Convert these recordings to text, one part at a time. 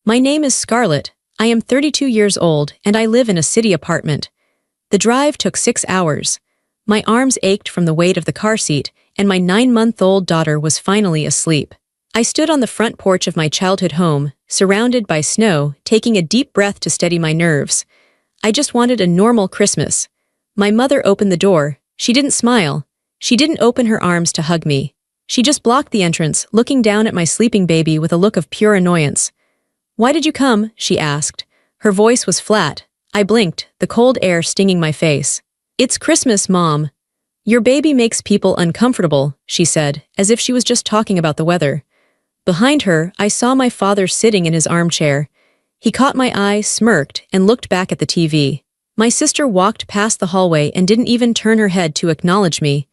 My name is Scarlett. I am 32 years old and I live in a city apartment. The drive took 6 hours. My arms ached from the weight of the car seat, and my 9-month-old daughter was finally asleep. I stood on the front porch of my childhood home, surrounded by snow, taking a deep breath to steady my nerves. I just wanted a normal Christmas. My mother opened the door. She didn't smile. She didn't open her arms to hug me. She just blocked the entrance, looking down at my sleeping baby with a look of pure annoyance. "Why did you come?" she asked. Her voice was flat. I blinked, the cold air stinging my face. "It's Christmas, Mom." "Your baby makes people uncomfortable," she said, as if she was just talking about the weather. Behind her, I saw my father sitting in his armchair. He caught my eye, smirked, and looked back at the TV. My sister walked past the hallway and didn't even turn her head to acknowledge me.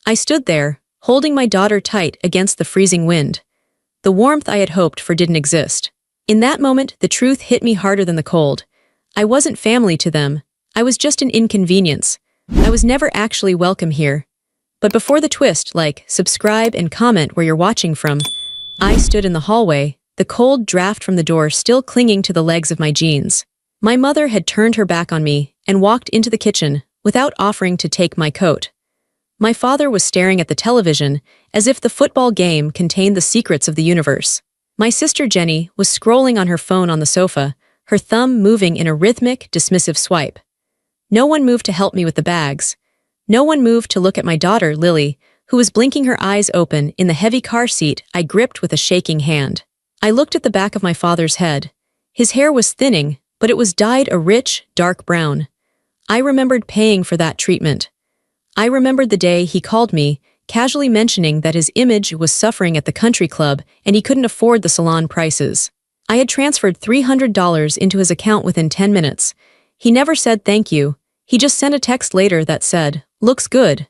I stood there, holding my daughter tight against the freezing wind. The warmth I had hoped for didn't exist. In that moment, the truth hit me harder than the cold. I wasn't family to them. I was just an inconvenience. I was never actually welcome here. But before the twist, like, subscribe and comment where you're watching from, I stood in the hallway, the cold draft from the door still clinging to the legs of my jeans. My mother had turned her back on me and walked into the kitchen without offering to take my coat. My father was staring at the television as if the football game contained the secrets of the universe. My sister Jenny was scrolling on her phone on the sofa, her thumb moving in a rhythmic, dismissive swipe. No one moved to help me with the bags. No one moved to look at my daughter, Lily, who was blinking her eyes open in the heavy car seat I gripped with a shaking hand. I looked at the back of my father's head. His hair was thinning, but it was dyed a rich, dark brown. I remembered paying for that treatment. I remembered the day he called me, casually mentioning that his image was suffering at the country club and he couldn't afford the salon prices. I had transferred $300 into his account within 10 minutes. He never said thank you. He just sent a text later that said, "Looks good."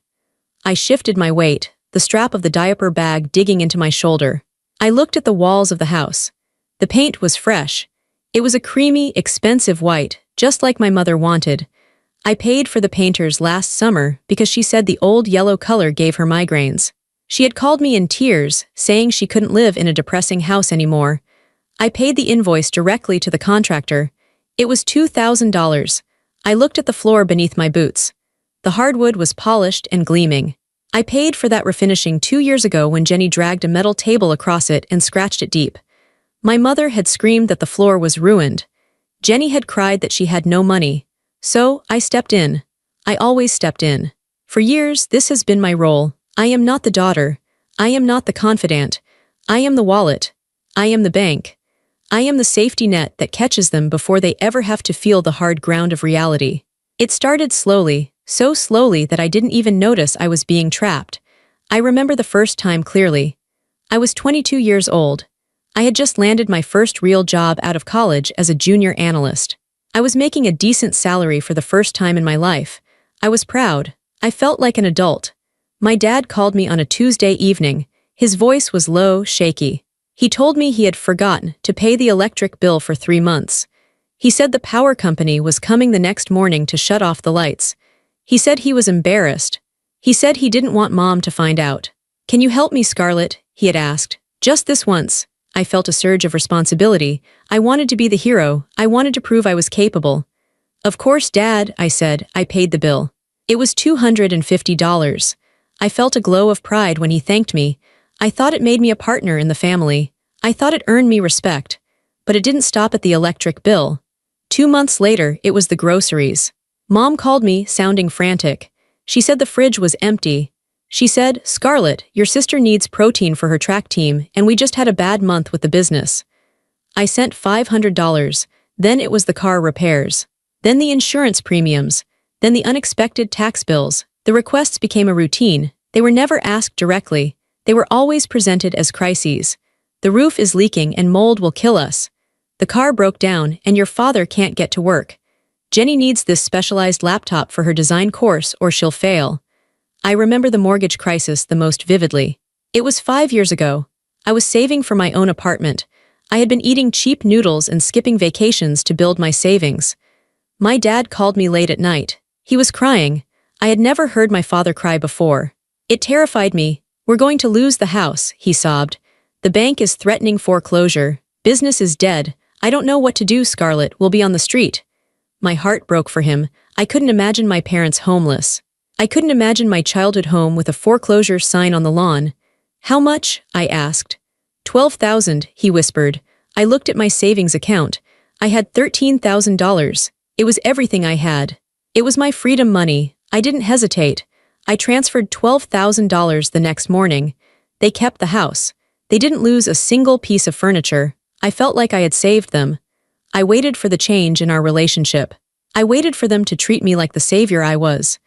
I shifted my weight, the strap of the diaper bag digging into my shoulder. I looked at the walls of the house. The paint was fresh. It was a creamy, expensive white, just like my mother wanted. I paid for the painters last summer because she said the old yellow color gave her migraines. She had called me in tears, saying she couldn't live in a depressing house anymore. I paid the invoice directly to the contractor. It was $2,000. I looked at the floor beneath my boots. The hardwood was polished and gleaming. I paid for that refinishing 2 years ago when Jenny dragged a metal table across it and scratched it deep. My mother had screamed that the floor was ruined. Jenny had cried that she had no money. So, I stepped in. I always stepped in. For years, this has been my role. I am not the daughter. I am not the confidant. I am the wallet. I am the bank. I am the safety net that catches them before they ever have to feel the hard ground of reality. It started slowly, so slowly that I didn't even notice I was being trapped. I remember the first time clearly. I was 22 years old. I had just landed my first real job out of college as a junior analyst. I was making a decent salary for the first time in my life. I was proud. I felt like an adult. My dad called me on a Tuesday evening. His voice was low, shaky. He told me he had forgotten to pay the electric bill for 3 months. He said the power company was coming the next morning to shut off the lights. He said he was embarrassed. He said he didn't want Mom to find out. "Can you help me, Scarlett?" he had asked. Just this once. I felt a surge of responsibility. I wanted to be the hero. I wanted to prove I was capable. "Of course, Dad," I said. I paid the bill. It was $250. I felt a glow of pride when he thanked me. I thought it made me a partner in the family. I thought it earned me respect. But it didn't stop at the electric bill. 2 months later, it was the groceries. Mom called me, sounding frantic. She said the fridge was empty. She said, "Scarlett, your sister needs protein for her track team, and we just had a bad month with the business." I sent $500. Then it was the car repairs. Then the insurance premiums. Then the unexpected tax bills. The requests became a routine. They were never asked directly. They were always presented as crises. "The roof is leaking and mold will kill us." "The car broke down and your father can't get to work." "Jenny needs this specialized laptop for her design course or she'll fail." I remember the mortgage crisis the most vividly. It was 5 years ago. I was saving for my own apartment. I had been eating cheap noodles and skipping vacations to build my savings. My dad called me late at night. He was crying. I had never heard my father cry before. It terrified me. "We're going to lose the house," he sobbed. "The bank is threatening foreclosure. Business is dead. I don't know what to do, Scarlett. We'll be on the street. My heart broke for him. I couldn't imagine my parents homeless. I couldn't imagine my childhood home with a foreclosure sign on the lawn. How much? I asked. 12,000, he whispered. I looked at my savings account. I had $13,000. It was everything I had. It was my freedom money. I didn't hesitate. I transferred $12,000 the next morning. They kept the house. They didn't lose a single piece of furniture. I felt like I had saved them. I waited for the change in our relationship. I waited for them to treat me like the savior I was.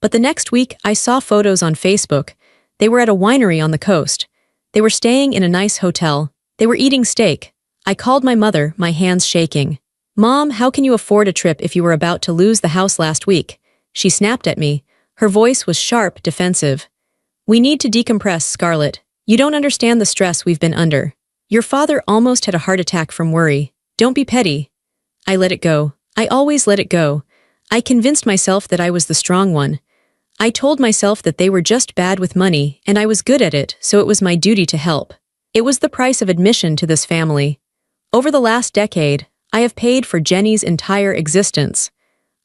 But the next week, I saw photos on Facebook. They were at a winery on the coast. They were staying in a nice hotel. They were eating steak. I called my mother, my hands shaking. Mom, how can you afford a trip if you were about to lose the house last week? She snapped at me. Her voice was sharp, defensive. We need to decompress, Scarlett. You don't understand the stress we've been under. Your father almost had a heart attack from worry. Don't be petty. I let it go. I always let it go. I convinced myself that I was the strong one. I told myself that they were just bad with money and I was good at it, so it was my duty to help. It was the price of admission to this family. Over the last decade, I have paid for Jenny's entire existence.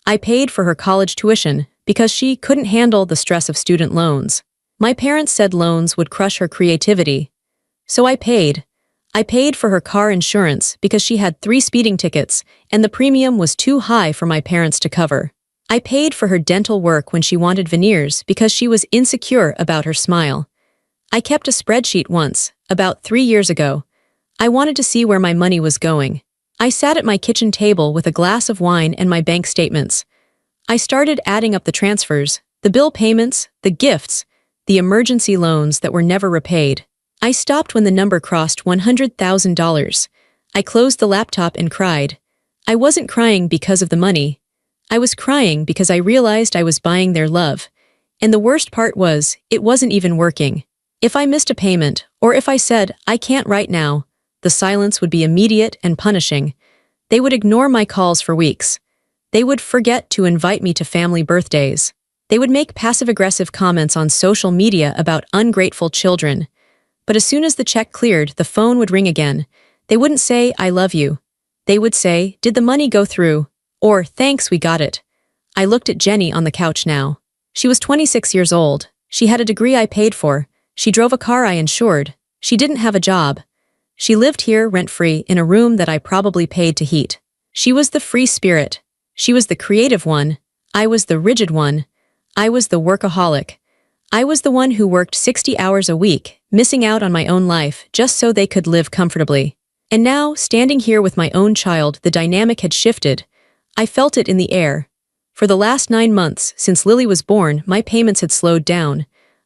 I paid for her college tuition because she couldn't handle the stress of student loans. My parents said loans would crush her creativity. So I paid. I paid for her car insurance because she had 3 speeding tickets and the premium was too high for my parents to cover. I paid for her dental work when she wanted veneers because she was insecure about her smile. I kept a spreadsheet once, about 3 years ago. I wanted to see where my money was going. I sat at my kitchen table with a glass of wine and my bank statements. I started adding up the transfers, the bill payments, the gifts, the emergency loans that were never repaid. I stopped when the number crossed $100,000. I closed the laptop and cried. I wasn't crying because of the money. I was crying because I realized I was buying their love. And the worst part was, it wasn't even working. If I missed a payment, or if I said, I can't right now, the silence would be immediate and punishing. They would ignore my calls for weeks. They would forget to invite me to family birthdays. They would make passive-aggressive comments on social media about ungrateful children. But as soon as the check cleared, the phone would ring again. They wouldn't say, I love you. They would say, did the money go through? Or, thanks, we got it. I looked at Jenny on the couch now. She was 26 years old. She had a degree I paid for. She drove a car I insured. She didn't have a job. She lived here rent-free in a room that I probably paid to heat. She was the free spirit. She was the creative one. I was the rigid one. I was the workaholic. I was the one who worked 60 hours a week, missing out on my own life just so they could live comfortably. And now, standing here with my own child, the dynamic had shifted. I felt it in the air. For the last 9 months, since Lily was born, my payments had slowed down.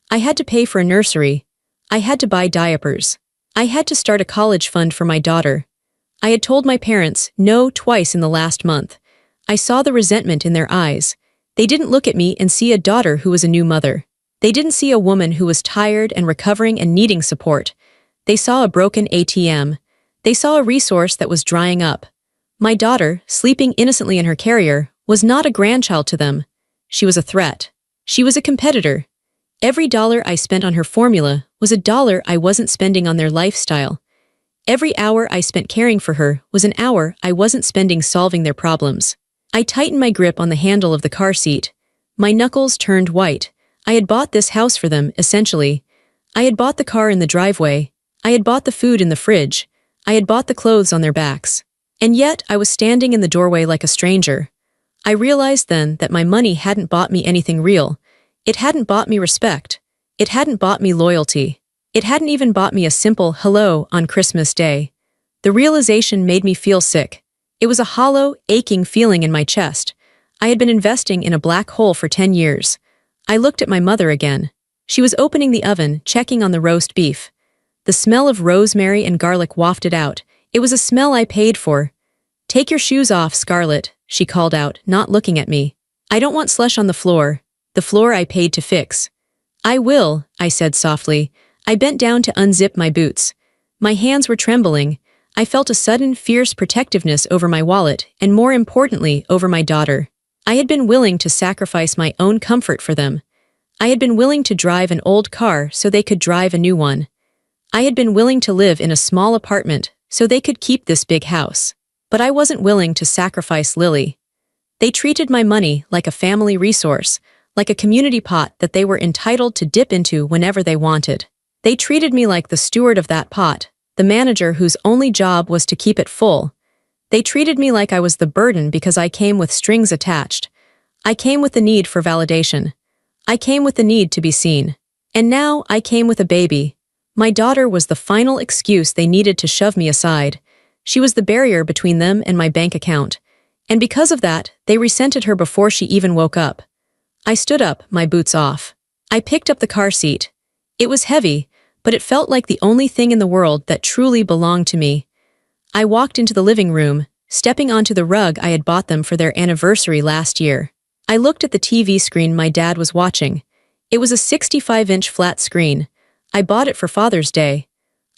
I had to pay for a nursery. I had to buy diapers. I had to start a college fund for my daughter. I had told my parents no twice in the last month. I saw the resentment in their eyes. They didn't look at me and see a daughter who was a new mother. They didn't see a woman who was tired and recovering and needing support. They saw a broken ATM. They saw a resource that was drying up. My daughter, sleeping innocently in her carrier, was not a grandchild to them. She was a threat. She was a competitor. Every dollar I spent on her formula was a dollar I wasn't spending on their lifestyle. Every hour I spent caring for her was an hour I wasn't spending solving their problems. I tightened my grip on the handle of the car seat. My knuckles turned white. I had bought this house for them, essentially. I had bought the car in the driveway. I had bought the food in the fridge. I had bought the clothes on their backs. And yet, I was standing in the doorway like a stranger. I realized then that my money hadn't bought me anything real. It hadn't bought me respect. It hadn't bought me loyalty. It hadn't even bought me a simple hello on Christmas Day. The realization made me feel sick. It was a hollow, aching feeling in my chest. I had been investing in a black hole for 10 years. I looked at my mother again. She was opening the oven, checking on the roast beef. The smell of rosemary and garlic wafted out. It was a smell I paid for. Take your shoes off, Scarlett, she called out, not looking at me. I don't want slush on the floor I paid to fix. I will, I said softly. I bent down to unzip my boots. My hands were trembling. I felt a sudden, fierce protectiveness over my wallet, and more importantly, over my daughter. I had been willing to sacrifice my own comfort for them. I had been willing to drive an old car so they could drive a new one. I had been willing to live in a small apartment so they could keep this big house. But I wasn't willing to sacrifice Lily. They treated my money like a family resource, like a community pot that they were entitled to dip into whenever they wanted. They treated me like the steward of that pot, the manager whose only job was to keep it full. They treated me like I was the burden because I came with strings attached. I came with the need for validation. I came with the need to be seen. And now I came with a baby. My daughter was the final excuse they needed to shove me aside. She was the barrier between them and my bank account. And because of that, they resented her before she even woke up. I stood up, my boots off. I picked up the car seat. It was heavy, but it felt like the only thing in the world that truly belonged to me. I walked into the living room, stepping onto the rug I had bought them for their anniversary last year. I looked at the TV screen my dad was watching. It was a 65-inch flat screen. I bought it for Father's Day.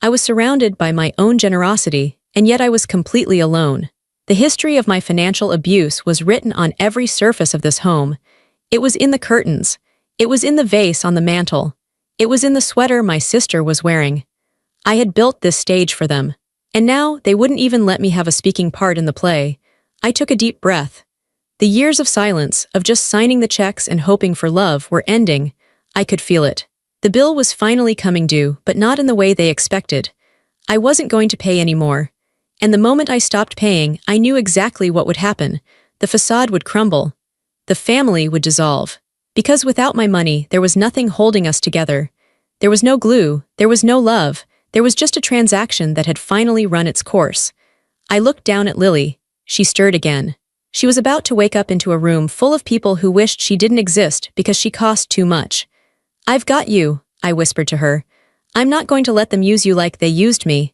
I was surrounded by my own generosity, and yet I was completely alone. The history of my financial abuse was written on every surface of this home. It was in the curtains. It was in the vase on the mantel. It was in the sweater my sister was wearing. I had built this stage for them. And now they wouldn't even let me have a speaking part in the play. I took a deep breath. The years of silence, of just signing the checks and hoping for love, were ending. I could feel it. The bill was finally coming due, but not in the way they expected. I wasn't going to pay anymore. And the moment I stopped paying, I knew exactly what would happen. The facade would crumble. The family would dissolve. Because without my money, there was nothing holding us together. There was no glue, there was no love, there was just a transaction that had finally run its course. I looked down at Lily. She stirred again. She was about to wake up into a room full of people who wished she didn't exist because she cost too much. "I've got you," I whispered to her. "I'm not going to let them use you like they used me."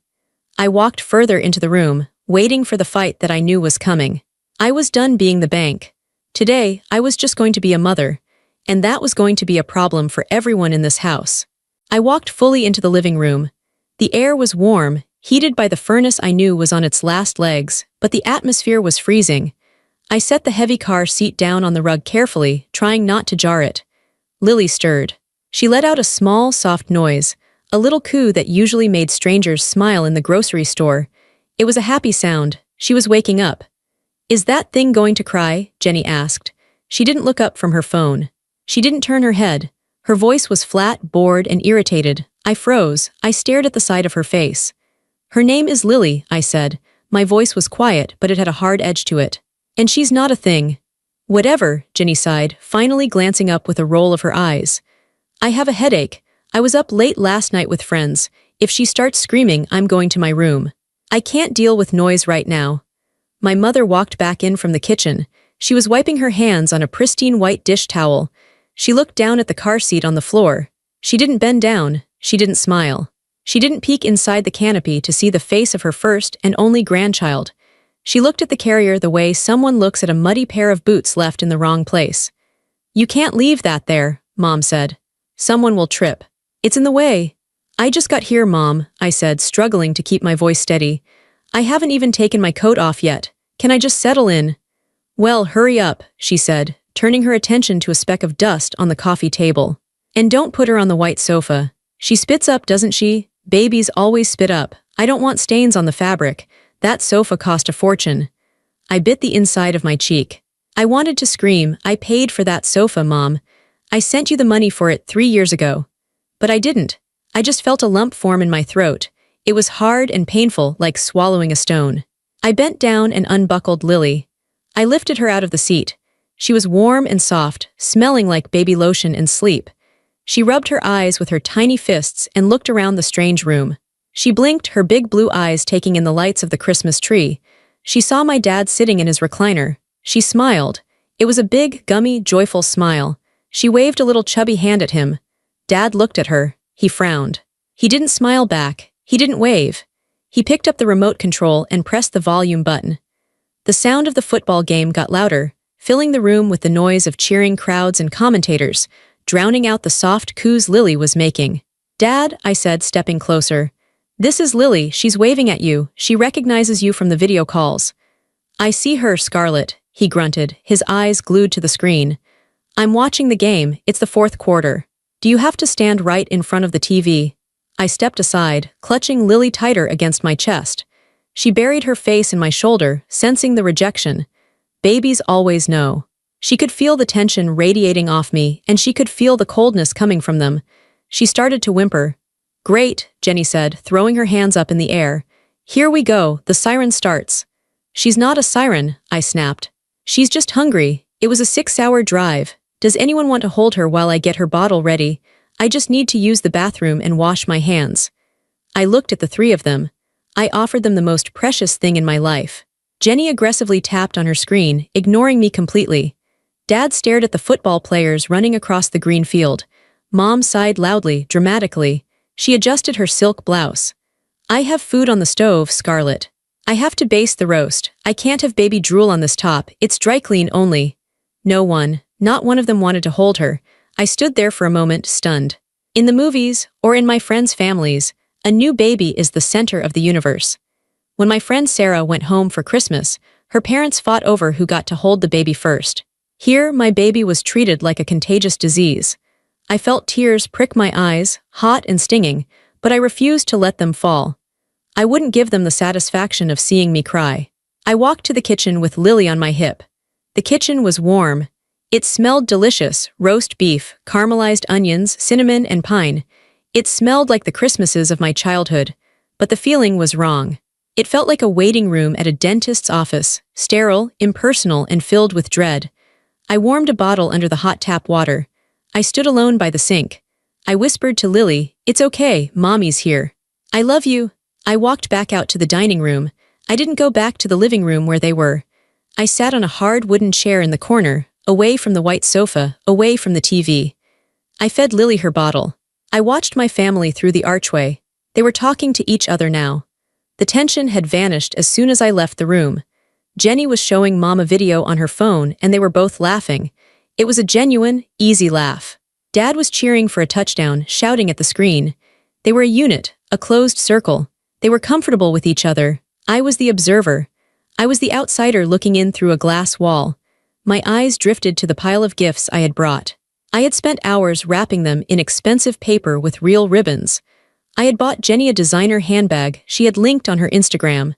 I walked further into the room, waiting for the fight that I knew was coming. I was done being the bank. Today, I was just going to be a mother, and that was going to be a problem for everyone in this house. I walked fully into the living room. The air was warm, heated by the furnace I knew was on its last legs, but the atmosphere was freezing. I set the heavy car seat down on the rug carefully, trying not to jar it. Lily stirred. She let out a small, soft noise, a little coo that usually made strangers smile in the grocery store. It was a happy sound. She was waking up. "Is that thing going to cry?" Jenny asked. She didn't look up from her phone. She didn't turn her head. Her voice was flat, bored, and irritated. I froze. I stared at the side of her face. "Her name is Lily," I said. My voice was quiet, but it had a hard edge to it. "And she's not a thing." "Whatever," Jenny sighed, finally glancing up with a roll of her eyes. "I have a headache. I was up late last night with friends. If she starts screaming, I'm going to my room. I can't deal with noise right now." My mother walked back in from the kitchen. She was wiping her hands on a pristine white dish towel. She looked down at the car seat on the floor. She didn't bend down. She didn't smile. She didn't peek inside the canopy to see the face of her first and only grandchild. She looked at the carrier the way someone looks at a muddy pair of boots left in the wrong place. "You can't leave that there," Mom said. "Someone will trip. It's in the way." "I just got here, Mom," I said, struggling to keep my voice steady. "I haven't even taken my coat off yet. Can I just settle in?" "Well, hurry up," she said, turning her attention to a speck of dust on the coffee table. "And don't put her on the white sofa. She spits up, doesn't she? Babies always spit up. I don't want stains on the fabric. That sofa cost a fortune." I bit the inside of my cheek. I wanted to scream, "I paid for that sofa, Mom. I sent you the money for it 3 years ago." But I didn't. I just felt a lump form in my throat. It was hard and painful, like swallowing a stone. I bent down and unbuckled Lily. I lifted her out of the seat. She was warm and soft, smelling like baby lotion and sleep. She rubbed her eyes with her tiny fists and looked around the strange room. She blinked, her big blue eyes taking in the lights of the Christmas tree. She saw my dad sitting in his recliner. She smiled. It was a big, gummy, joyful smile. She waved a little chubby hand at him. Dad looked at her. He frowned. He didn't smile back. He didn't wave. He picked up the remote control and pressed the volume button. The sound of the football game got louder, filling the room with the noise of cheering crowds and commentators, drowning out the soft coos Lily was making. "Dad," I said, stepping closer. "This is Lily. She's waving at you. She recognizes you from the video calls." "I see her, Scarlett," he grunted, his eyes glued to the screen. "I'm watching the game. It's the 4th quarter. Do you have to stand right in front of the TV?" I stepped aside, clutching Lily tighter against my chest. She buried her face in my shoulder, sensing the rejection. Babies always know. She could feel the tension radiating off me, and she could feel the coldness coming from them. She started to whimper. "Great," Jenny said, throwing her hands up in the air. "Here we go, the siren starts." "She's not a siren," I snapped. "She's just hungry. It was a 6-hour drive. Does anyone want to hold her while I get her bottle ready? I just need to use the bathroom and wash my hands." I looked at the three of them. I offered them the most precious thing in my life. Jenny aggressively tapped on her screen, ignoring me completely. Dad stared at the football players running across the green field. Mom sighed loudly, dramatically. She adjusted her silk blouse. "I have food on the stove, Scarlett. I have to baste the roast. I can't have baby drool on this top, it's dry clean only." Not one of them wanted to hold her. I stood there for a moment, stunned. In the movies, or in my friends' families, a new baby is the center of the universe. When my friend Sarah went home for Christmas, her parents fought over who got to hold the baby first. Here, my baby was treated like a contagious disease. I felt tears prick my eyes, hot and stinging, but I refused to let them fall. I wouldn't give them the satisfaction of seeing me cry. I walked to the kitchen with Lily on my hip. The kitchen was warm. It smelled delicious: roast beef, caramelized onions, cinnamon, and pine. It smelled like the Christmases of my childhood, but the feeling was wrong. It felt like a waiting room at a dentist's office, sterile, impersonal, and filled with dread. I warmed a bottle under the hot tap water. I stood alone by the sink. I whispered to Lily, "It's okay, Mommy's here. I love you." I walked back out to the dining room. I didn't go back to the living room where they were. I sat on a hard wooden chair in the corner, away from the white sofa, away from the TV. I fed Lily her bottle. I watched my family through the archway. They were talking to each other now. The tension had vanished as soon as I left the room. Jenny was showing Mom a video on her phone, and they were both laughing. It was a genuine, easy laugh. Dad was cheering for a touchdown, shouting at the screen. They were a unit, a closed circle. They were comfortable with each other. I was the observer. I was the outsider looking in through a glass wall. My eyes drifted to the pile of gifts I had brought. I had spent hours wrapping them in expensive paper with real ribbons. I had bought Jenny a designer handbag she had linked on her Instagram.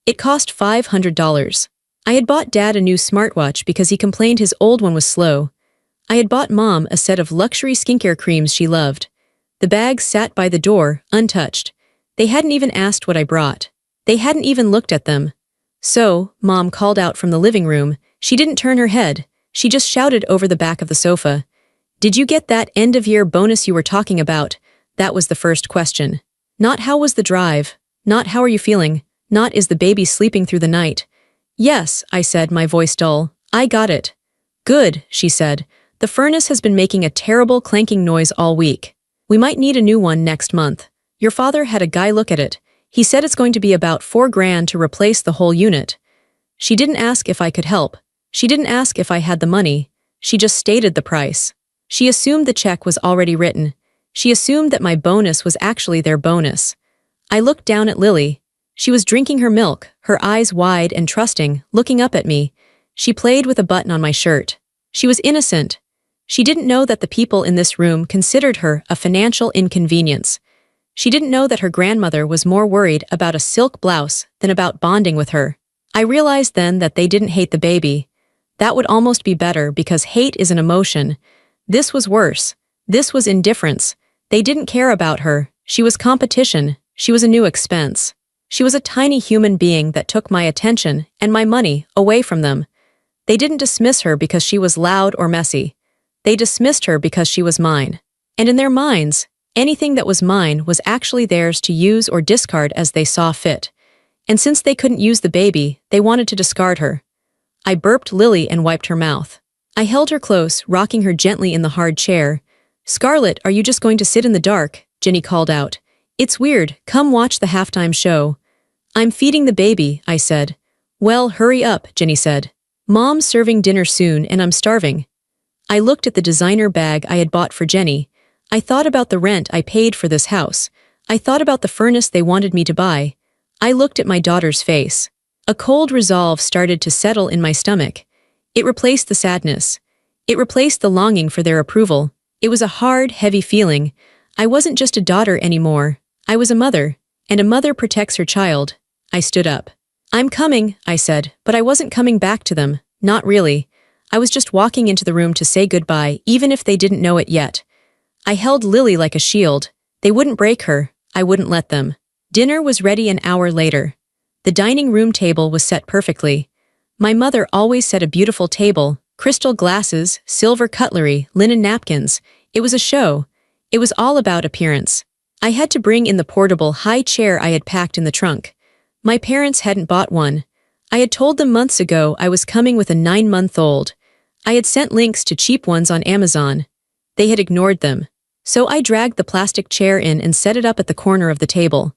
It cost $500. I had bought Dad a new smartwatch because he complained his old one was slow. I had bought Mom a set of luxury skincare creams she loved. The bags sat by the door, untouched. They hadn't even asked what I brought. They hadn't even looked at them. "So," Mom called out from the living room. She didn't turn her head. She just shouted over the back of the sofa. "Did you get that end-of-year bonus you were talking about?" That was the first question. Not "how was the drive?" Not "how are you feeling?" Not "is the baby sleeping through the night?" "Yes," I said, my voice dull. "I got it." "Good," she said. "The furnace has been making a terrible clanking noise all week. We might need a new one next month. Your father had a guy look at it. He said it's going to be about $4,000 to replace the whole unit." She didn't ask if I could help. She didn't ask if I had the money. She just stated the price. She assumed the check was already written. She assumed that my bonus was actually their bonus. I looked down at Lily. She was drinking her milk, her eyes wide and trusting, looking up at me. She played with a button on my shirt. She was innocent. She didn't know that the people in this room considered her a financial inconvenience. She didn't know that her grandmother was more worried about a silk blouse than about bonding with her. I realized then that they didn't hate the baby. That would almost be better because hate is an emotion. This was worse. This was indifference. They didn't care about her. She was competition. She was a new expense. She was a tiny human being that took my attention and my money away from them. They didn't dismiss her because she was loud or messy. They dismissed her because she was mine. And in their minds, anything that was mine was actually theirs to use or discard as they saw fit. And since they couldn't use the baby, they wanted to discard her. I burped Lily and wiped her mouth. I held her close, rocking her gently in the hard chair. "Scarlett, are you just going to sit in the dark?" Jenny called out. "It's weird, come watch the halftime show." "I'm feeding the baby," I said. "Well, hurry up," Jenny said. "Mom's serving dinner soon and I'm starving." I looked at the designer bag I had bought for Jenny. I thought about the rent I paid for this house. I thought about the furnace they wanted me to buy. I looked at my daughter's face. A cold resolve started to settle in my stomach. It replaced the sadness. It replaced the longing for their approval. It was a hard, heavy feeling. I wasn't just a daughter anymore. I was a mother, and a mother protects her child. I stood up. I'm coming, I said, but I wasn't coming back to them, not really. I was just walking into the room to say goodbye, even if they didn't know it yet. I held Lily like a shield. They wouldn't break her. I wouldn't let them. Dinner was ready an hour later. The dining room table was set perfectly. My mother always set a beautiful table, crystal glasses, silver cutlery, linen napkins. It was a show. It was all about appearance. I had to bring in the portable high chair I had packed in the trunk. My parents hadn't bought one. I had told them months ago I was coming with a 9-month-old. I had sent links to cheap ones on Amazon. They had ignored them. So I dragged the plastic chair in and set it up at the corner of the table.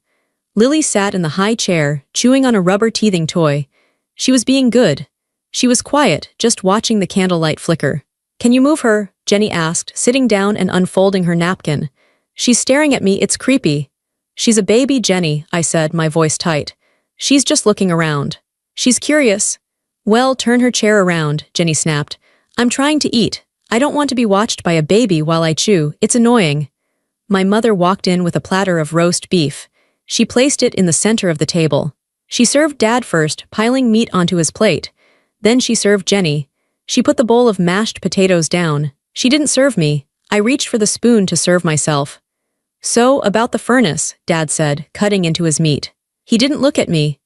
Lily sat in the high chair, chewing on a rubber teething toy. She was being good. She was quiet, just watching the candlelight flicker. Can you move her? Jenny asked, sitting down and unfolding her napkin. She's staring at me, it's creepy. She's a baby, Jenny, I said, my voice tight. She's just looking around. She's curious. Well, turn her chair around, Jenny snapped. I'm trying to eat. I don't want to be watched by a baby while I chew. It's annoying. My mother walked in with a platter of roast beef. She placed it in the center of the table. She served Dad first, piling meat onto his plate. Then she served Jenny. She put the bowl of mashed potatoes down. She didn't serve me. I reached for the spoon to serve myself. So, about the furnace, Dad said, cutting into his meat. He didn't look at me.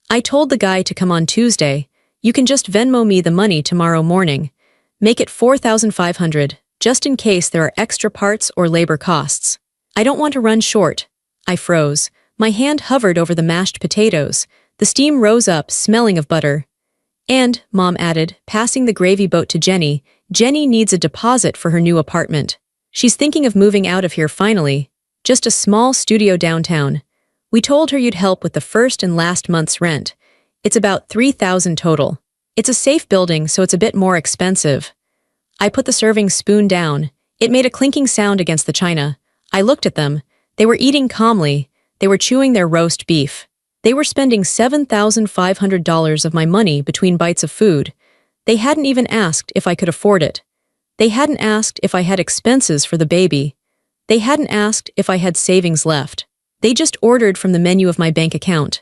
I told the guy to come on Tuesday. You can just Venmo me the money tomorrow morning. Make it $4,500, just in case there are extra parts or labor costs. I don't want to run short. I froze. My hand hovered over the mashed potatoes. The steam rose up, smelling of butter. And, Mom added, passing the gravy boat to Jenny, Jenny needs a deposit for her new apartment. She's thinking of moving out of here finally. Just a small studio downtown. We told her you'd help with the first and last month's rent. It's about $3,000 total. It's a safe building, so it's a bit more expensive. I put the serving spoon down. It made a clinking sound against the china. I looked at them. They were eating calmly. They were chewing their roast beef. They were spending $7,500 of my money between bites of food. They hadn't even asked if I could afford it. They hadn't asked if I had expenses for the baby. They hadn't asked if I had savings left. They just ordered from the menu of my bank account.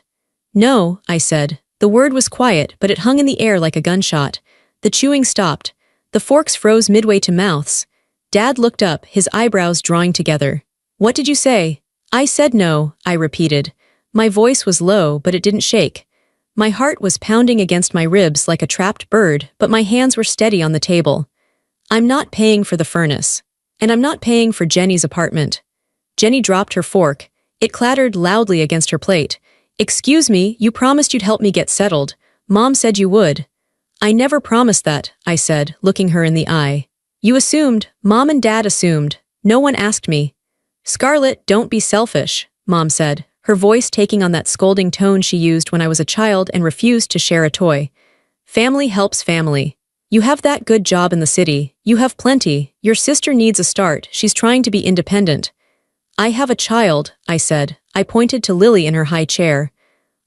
No, I said. The word was quiet, but it hung in the air like a gunshot. The chewing stopped. The forks froze midway to mouths. Dad looked up, his eyebrows drawing together. What did you say? I said no, I repeated. My voice was low, but it didn't shake. My heart was pounding against my ribs like a trapped bird, but my hands were steady on the table. I'm not paying for the furnace. And I'm not paying for Jenny's apartment. Jenny dropped her fork. It clattered loudly against her plate. Excuse me, you promised you'd help me get settled. Mom said you would. I never promised that, I said, looking her in the eye. You assumed. Mom and Dad assumed. No one asked me. Scarlett, don't be selfish, Mom said, her voice taking on that scolding tone she used when I was a child and refused to share a toy. Family helps family. You have that good job in the city. You have plenty. Your sister needs a start. She's trying to be independent. I have a child, I said. I pointed to Lily in her high chair.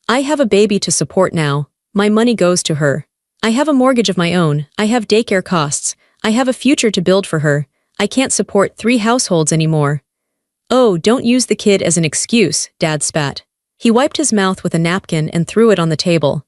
I have a baby to support now. My money goes to her. I have a mortgage of my own. I have daycare costs. I have a future to build for her. I can't support 3 households anymore. Oh, don't use the kid as an excuse, Dad spat. He wiped his mouth with a napkin and threw it on the table.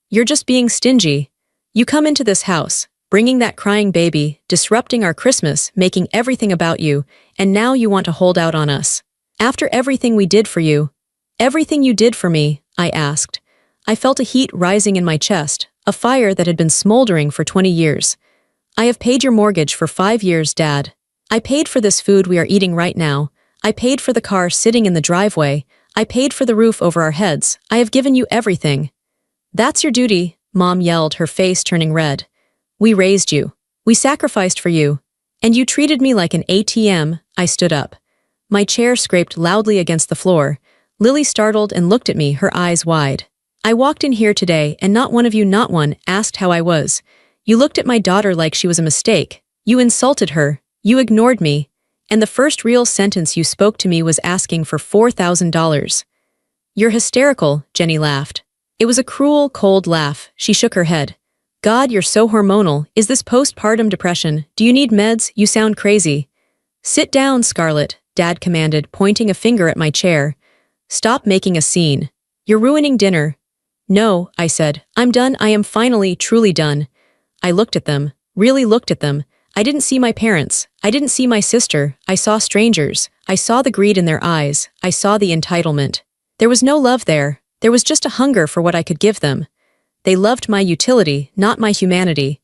You're just being stingy. You come into this house, bringing that crying baby, disrupting our Christmas, making everything about you, and now you want to hold out on us. After everything we did for you. Everything you did for me, I asked. I felt a heat rising in my chest, a fire that had been smoldering for 20 years. I have paid your mortgage for 5 years, Dad. I paid for this food we are eating right now. I paid for the car sitting in the driveway. I paid for the roof over our heads. I have given you everything. That's your duty, Mom yelled, her face turning red. We raised you. We sacrificed for you. And you treated me like an ATM. I stood up. My chair scraped loudly against the floor. Lily startled and looked at me, her eyes wide. I walked in here today and not one of you, not one, asked how I was. You looked at my daughter like she was a mistake. You insulted her. You ignored me. And the first real sentence you spoke to me was asking for $4,000. You're hysterical, Jenny laughed. It was a cruel, cold laugh. She shook her head. God, you're so hormonal. Is this postpartum depression? Do you need meds? You sound crazy. Sit down, Scarlett, Dad commanded, pointing a finger at my chair. Stop making a scene. You're ruining dinner. No, I said. I'm done. I am finally, truly done. I looked at them, really looked at them. I didn't see my parents. I didn't see my sister. I saw strangers. I saw the greed in their eyes. I saw the entitlement. There was no love there. There was just a hunger for what I could give them. They loved my utility, not my humanity.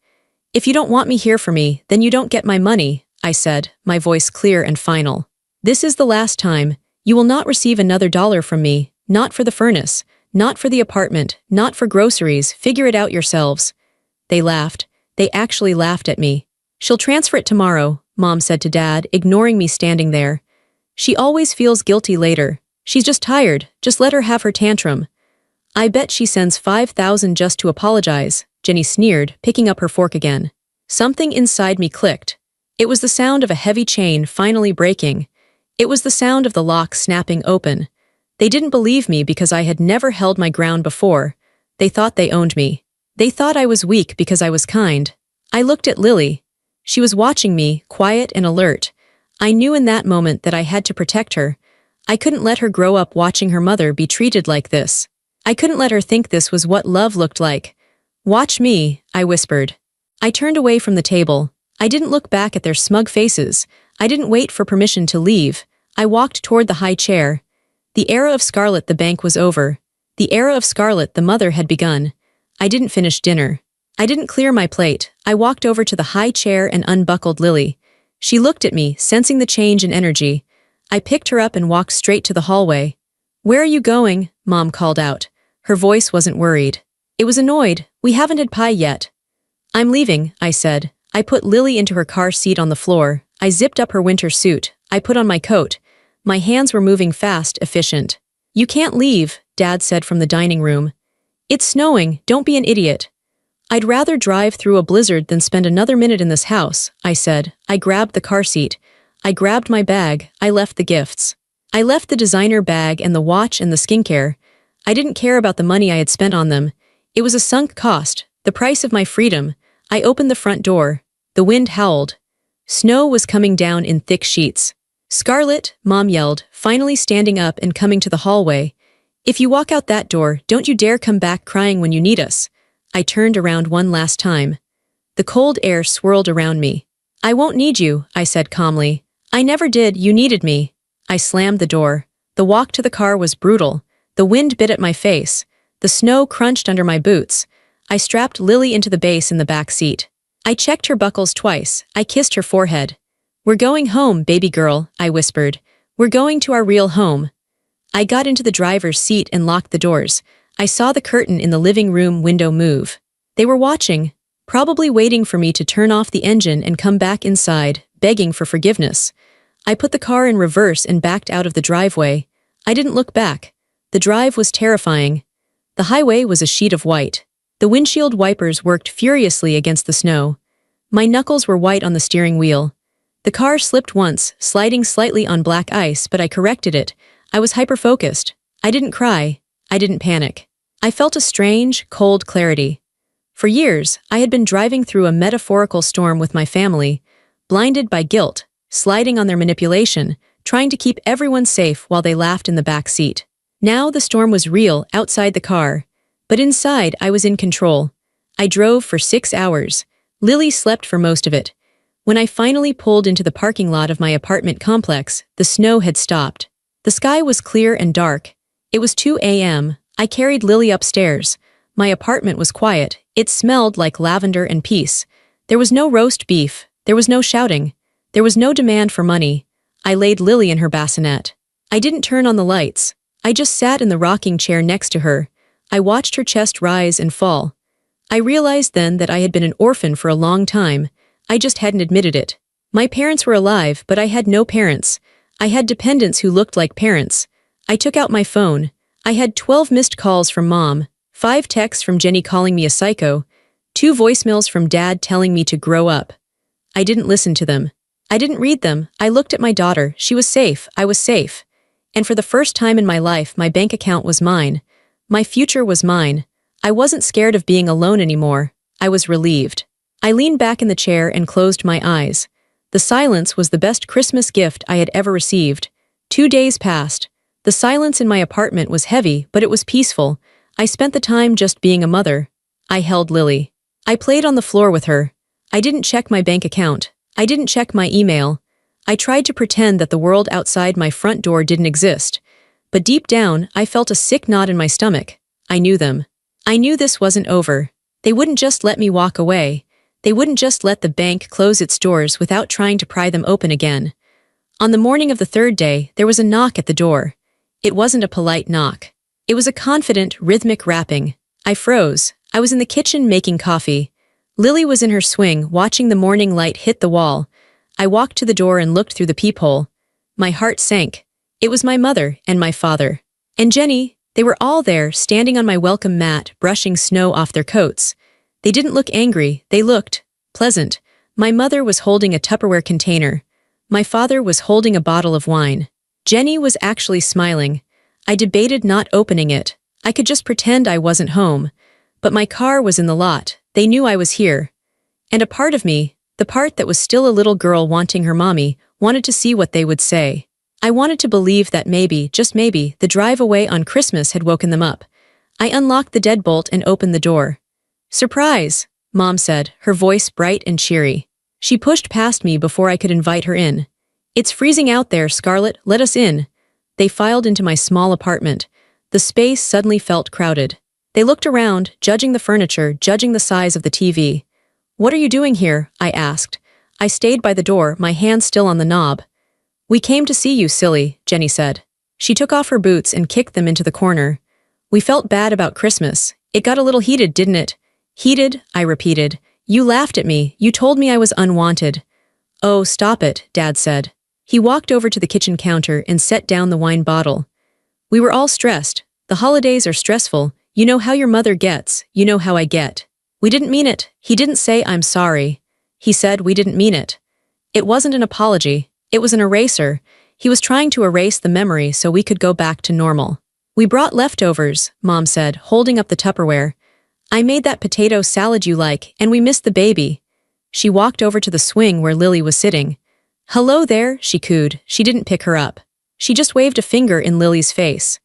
If you don't want me here for me, then you don't get my money, I said, my voice clear and final. This is the last time. You will not receive another dollar from me, not for the furnace, not for the apartment, not for groceries. Figure it out yourselves. They laughed. They actually laughed at me. She'll transfer it tomorrow, Mom said to Dad, ignoring me standing there. She always feels guilty later. She's just tired. Just let her have her tantrum. I bet she sends 5,000 just to apologize, Jenny sneered, picking up her fork again. Something inside me clicked. It was the sound of a heavy chain finally breaking. It was the sound of the lock snapping open. They didn't believe me because I had never held my ground before. They thought they owned me. They thought I was weak because I was kind. I looked at Lily. She was watching me, quiet and alert. I knew in that moment that I had to protect her. I couldn't let her grow up watching her mother be treated like this. I couldn't let her think this was what love looked like. Watch me, I whispered. I turned away from the table. I didn't look back at their smug faces. I didn't wait for permission to leave. I walked toward the high chair. The era of Scarlett the bank was over. The era of Scarlett the mother had begun. I didn't finish dinner. I didn't clear my plate. I walked over to the high chair and unbuckled Lily. She looked at me, sensing the change in energy. I picked her up and walked straight to the hallway. Where are you going? Mom called out. Her voice wasn't worried. It was annoyed. We haven't had pie yet. I'm leaving, I said. I put Lily into her car seat on the floor. I zipped up her winter suit. I put on my coat. My hands were moving fast, efficient. You can't leave, Dad said from the dining room. It's snowing, don't be an idiot. I'd rather drive through a blizzard than spend another minute in this house, I said. I grabbed the car seat. I grabbed my bag. I left the gifts. I left the designer bag and the watch and the skincare. I didn't care about the money I had spent on them. It was a sunk cost, the price of my freedom. I opened the front door. The wind howled. Snow was coming down in thick sheets. Scarlett, Mom yelled, finally standing up and coming to the hallway. If you walk out that door, don't you dare come back crying when you need us. I turned around one last time. The cold air swirled around me. I won't need you, I said calmly. I never did, you needed me. I slammed the door. The walk to the car was brutal. The wind bit at my face. The snow crunched under my boots. I strapped Lily into the base in the back seat. I checked her buckles twice. I kissed her forehead. We're going home, baby girl, I whispered. We're going to our real home. I got into the driver's seat and locked the doors. I saw the curtain in the living room window move. They were watching, probably waiting for me to turn off the engine and come back inside, begging for forgiveness. I put the car in reverse and backed out of the driveway. I didn't look back. The drive was terrifying. The highway was a sheet of white. The windshield wipers worked furiously against the snow. My knuckles were white on the steering wheel. The car slipped once, sliding slightly on black ice, but I corrected it. I was hyper-focused. I didn't cry. I didn't panic. I felt a strange, cold clarity. For years, I had been driving through a metaphorical storm with my family, blinded by guilt, sliding on their manipulation, trying to keep everyone safe while they laughed in the back seat. Now the storm was real outside the car, but inside I was in control. I drove for 6 hours. Lily slept for most of it. When I finally pulled into the parking lot of my apartment complex, the snow had stopped. The sky was clear and dark. It was 2 a.m. I carried Lily upstairs. My apartment was quiet. It smelled like lavender and peace. There was no roast beef. There was no shouting. There was no demand for money. I laid Lily in her bassinet. I didn't turn on the lights. I just sat in the rocking chair next to her. I watched her chest rise and fall. I realized then that I had been an orphan for a long time. I just hadn't admitted it. My parents were alive, but I had no parents. I had dependents who looked like parents. I took out my phone. I had 12 missed calls from Mom, 5 texts from Jenny calling me a psycho, 2 voicemails from Dad telling me to grow up. I didn't listen to them. I didn't read them. I looked at my daughter. She was safe. I was safe. And for the first time in my life, my bank account was mine. My future was mine. I wasn't scared of being alone anymore. I was relieved. I leaned back in the chair and closed my eyes. The silence was the best Christmas gift I had ever received. 2 days passed. The silence in my apartment was heavy, but it was peaceful. I spent the time just being a mother. I held Lily. I played on the floor with her. I didn't check my bank account. I didn't check my email. I tried to pretend that the world outside my front door didn't exist. But deep down, I felt a sick knot in my stomach. I knew them. I knew this wasn't over. They wouldn't just let me walk away. They wouldn't just let the bank close its doors without trying to pry them open again. On the morning of the third day, there was a knock at the door. It wasn't a polite knock. It was a confident, rhythmic rapping. I froze. I was in the kitchen making coffee. Lily was in her swing, watching the morning light hit the wall. I walked to the door and looked through the peephole. My heart sank. It was my mother and my father. And Jenny, they were all there, standing on my welcome mat, brushing snow off their coats. They didn't look angry, they looked pleasant. My mother was holding a Tupperware container. My father was holding a bottle of wine. Jenny was actually smiling. I debated not opening it. I could just pretend I wasn't home. But my car was in the lot. They knew I was here. And a part of me, the part that was still a little girl wanting her mommy, wanted to see what they would say. I wanted to believe that maybe, just maybe, the drive away on Christmas had woken them up. I unlocked the deadbolt and opened the door. "Surprise," Mom said, her voice bright and cheery. She pushed past me before I could invite her in. "It's freezing out there, Scarlett, let us in." They filed into my small apartment. The space suddenly felt crowded. They looked around, judging the furniture, judging the size of the TV. "What are you doing here?" I asked. I stayed by the door, my hand still on the knob. "We came to see you, silly," Jenny said. She took off her boots and kicked them into the corner. "We felt bad about Christmas. It got a little heated, didn't it?" "Heated?" I repeated. "You laughed at me. You told me I was unwanted." "Oh, stop it," Dad said. He walked over to the kitchen counter and set down the wine bottle. "We were all stressed. The holidays are stressful. You know how your mother gets. You know how I get." "We didn't mean it." He didn't say "I'm sorry." He said we didn't mean it. It wasn't an apology. It was an eraser. He was trying to erase the memory so we could go back to normal. "We brought leftovers," Mom said, holding up the Tupperware. "I made that potato salad you like, and we missed the baby." She walked over to the swing where Lily was sitting. "Hello there," she cooed. She didn't pick her up. She just waved a finger in Lily's face.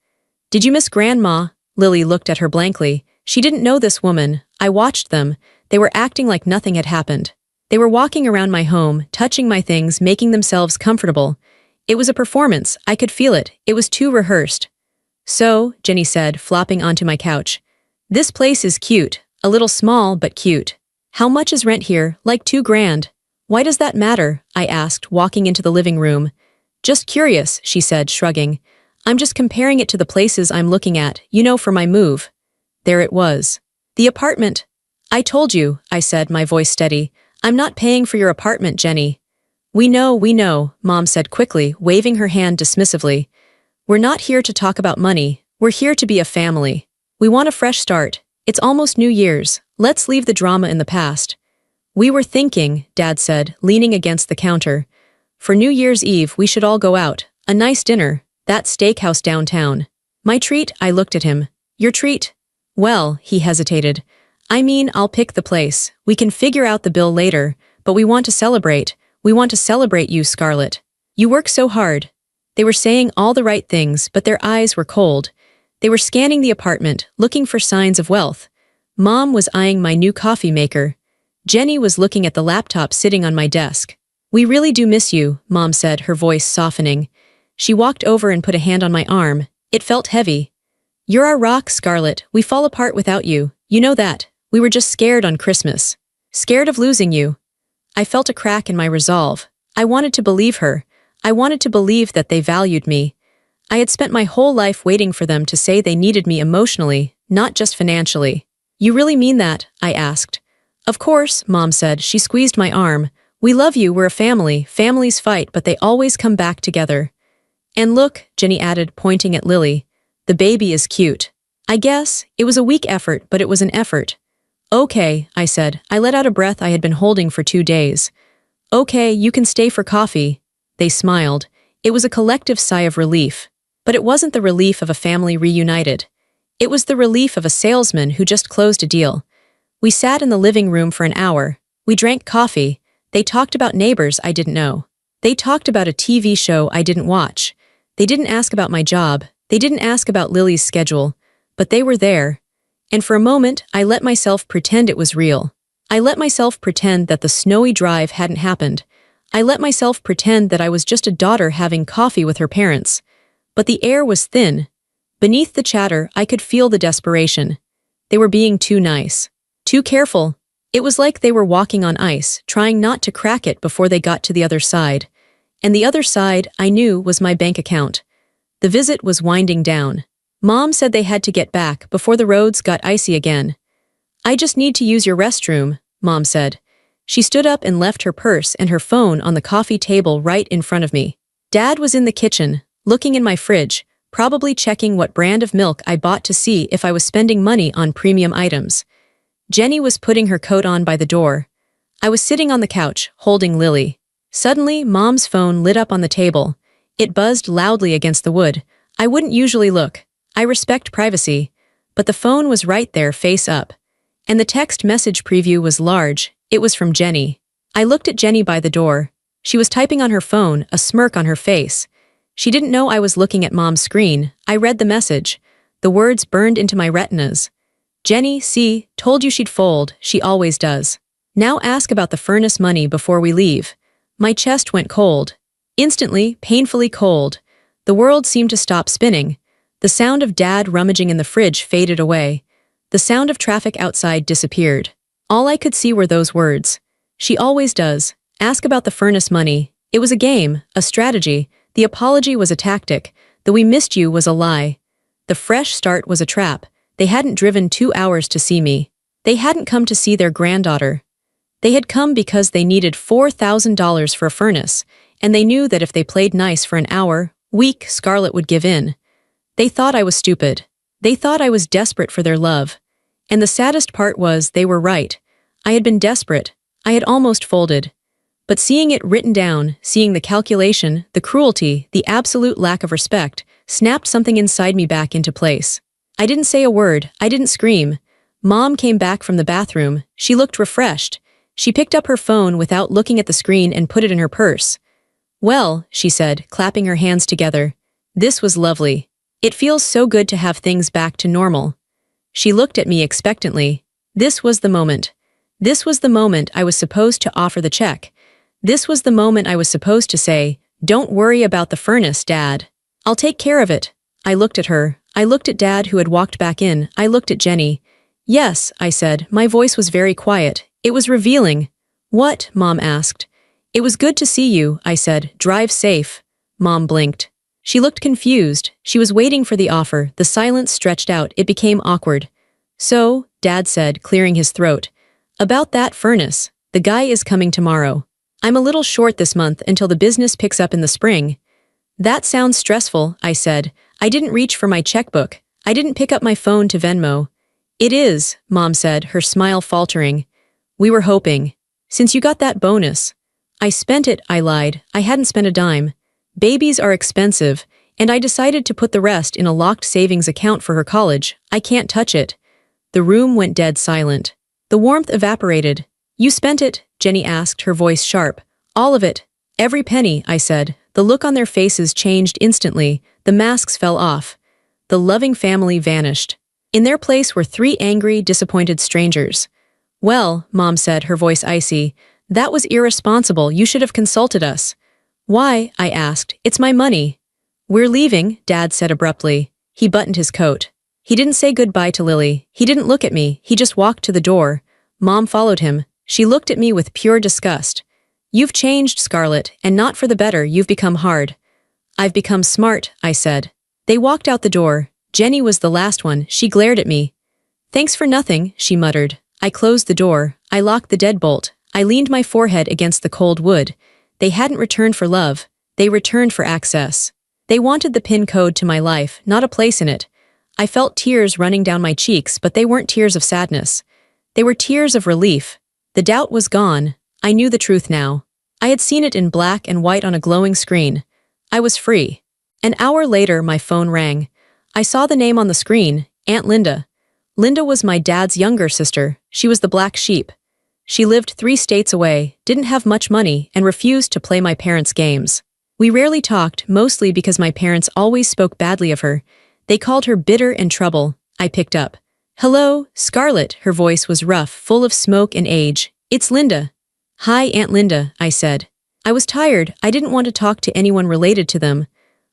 "Did you miss Grandma?" Lily looked at her blankly. She didn't know this woman. I watched them. They were acting like nothing had happened. They were walking around my home, touching my things, making themselves comfortable. It was a performance. I could feel it. It was too rehearsed. "So," Jenny said, flopping onto my couch. "This place is cute. A little small, but cute. How much is rent here? Like $2,000. "Why does that matter?" I asked, walking into the living room. "Just curious," she said, shrugging. "I'm just comparing it to the places I'm looking at, you know, for my move." There it was. The apartment. "I told you," I said, my voice steady. "I'm not paying for your apartment, Jenny." We know," Mom said quickly, waving her hand dismissively. "We're not here to talk about money. We're here to be a family. We want a fresh start. It's almost New Year's. Let's leave the drama in the past." "We were thinking," Dad said, leaning against the counter. "For New Year's Eve, we should all go out. A nice dinner. That steakhouse downtown." "My treat?" I looked at him. "Your treat?" "Well," he hesitated. "I mean, I'll pick the place. We can figure out the bill later, but we want to celebrate. We want to celebrate you, Scarlett. You work so hard." They were saying all the right things, but their eyes were cold. They were scanning the apartment, looking for signs of wealth. Mom was eyeing my new coffee maker. Jenny was looking at the laptop sitting on my desk. "We really do miss you," Mom said, her voice softening. She walked over and put a hand on my arm. It felt heavy. "You're our rock, Scarlett. We fall apart without you. You know that. We were just scared on Christmas. Scared of losing you." I felt a crack in my resolve. I wanted to believe her. I wanted to believe that they valued me. I had spent my whole life waiting for them to say they needed me emotionally, not just financially. "You really mean that?" I asked. "Of course," Mom said. She squeezed my arm. "We love you, we're a family. Families fight, but they always come back together." "And look," Jenny added, pointing at Lily. "The baby is cute." I guess it was a weak effort, but it was an effort. "Okay," I said. I let out a breath I had been holding for 2 days. "Okay, you can stay for coffee." They smiled. It was a collective sigh of relief. But it wasn't the relief of a family reunited. It was the relief of a salesman who just closed a deal. We sat in the living room for an hour. We drank coffee. They talked about neighbors I didn't know. They talked about a TV show I didn't watch. They didn't ask about my job. They didn't ask about Lily's schedule. But they were there. And for a moment, I let myself pretend it was real. I let myself pretend that the snowy drive hadn't happened. I let myself pretend that I was just a daughter having coffee with her parents. But the air was thin. Beneath the chatter, I could feel the desperation. They were being too nice. Too careful. It was like they were walking on ice, trying not to crack it before they got to the other side. And the other side, I knew, was my bank account. The visit was winding down. Mom said they had to get back before the roads got icy again. "I just need to use your restroom," Mom said. She stood up and left her purse and her phone on the coffee table right in front of me. Dad was in the kitchen, looking in my fridge, probably checking what brand of milk I bought to see if I was spending money on premium items. Jenny was putting her coat on by the door. I was sitting on the couch, holding Lily. Suddenly, Mom's phone lit up on the table. It buzzed loudly against the wood. I wouldn't usually look. I respect privacy. But the phone was right there, face up. And the text message preview was large. It was from Jenny. I looked at Jenny by the door. She was typing on her phone, a smirk on her face. She didn't know I was looking at Mom's screen. I read the message. The words burned into my retinas. "Jenny, see, told you she'd fold, she always does. Now ask about the furnace money before we leave." My chest went cold. Instantly, painfully cold. The world seemed to stop spinning. The sound of Dad rummaging in the fridge faded away. The sound of traffic outside disappeared. All I could see were those words. "She always does. Ask about the furnace money." It was a game, a strategy. The apology was a tactic. The "we missed you" was a lie. The fresh start was a trap. They hadn't driven 2 hours to see me. They hadn't come to see their granddaughter. They had come because they needed $4,000 for a furnace, and they knew that if they played nice for an hour, weak Scarlett would give in. They thought I was stupid. They thought I was desperate for their love. And the saddest part was they were right. I had been desperate. I had almost folded. But seeing it written down, seeing the calculation, the cruelty, the absolute lack of respect, snapped something inside me back into place. I didn't say a word. I didn't scream. Mom came back from the bathroom. She looked refreshed. She picked up her phone without looking at the screen and put it in her purse. "Well," she said, clapping her hands together. "This was lovely. It feels so good to have things back to normal." She looked at me expectantly. This was the moment. This was the moment I was supposed to offer the check. This was the moment I was supposed to say, "Don't worry about the furnace, Dad. I'll take care of it." I looked at her. I looked at Dad, who had walked back in. I looked at Jenny. "Yes," I said. My voice was very quiet. It was revealing. "What?" Mom asked. "It was good to see you," I said. "Drive safe." Mom blinked. She looked confused. She was waiting for the offer. The silence stretched out. It became awkward. "So," Dad said, clearing his throat, "about that furnace. The guy is coming tomorrow. I'm a little short this month until the business picks up in the spring." "That sounds stressful," I said. I didn't reach for my checkbook. I didn't pick up my phone to Venmo. "It is," Mom said, her smile faltering. "We were hoping. Since you got that bonus." "I spent it," I lied. "I hadn't spent a dime. Babies are expensive, and I decided to put the rest in a locked savings account for her college. I can't touch it." The room went dead silent. The warmth evaporated. "You spent it?" Jenny asked, her voice sharp. "All of it. Every penny," I said. The look on their faces changed instantly. The masks fell off. The loving family vanished. In their place were 3 angry, disappointed strangers. "Well," Mom said, her voice icy, "that was irresponsible. You should have consulted us." "Why?" I asked. "It's my money." "We're leaving," Dad said abruptly. He buttoned his coat. He didn't say goodbye to Lily. He didn't look at me. He just walked to the door. Mom followed him. She looked at me with pure disgust. "You've changed, Scarlett, and not for the better. You've become hard." "I've become smart," I said. They walked out the door. Jenny was the last one. She glared at me. "Thanks for nothing," she muttered. I closed the door. I locked the deadbolt. I leaned my forehead against the cold wood. They hadn't returned for love. They returned for access. They wanted the PIN code to my life, not a place in it. I felt tears running down my cheeks, but they weren't tears of sadness. They were tears of relief. The doubt was gone. I knew the truth now. I had seen it in black and white on a glowing screen. I was free. An hour later, my phone rang. I saw the name on the screen, Aunt Linda. Linda was my dad's younger sister. She was the black sheep. She lived 3 states away, didn't have much money, and refused to play my parents' games. We rarely talked, mostly because my parents always spoke badly of her. They called her bitter and trouble. I picked up. Hello, Scarlett, her voice was rough, full of smoke and age. It's Linda. Hi, Aunt Linda, I said. I was tired, I didn't want to talk to anyone related to them.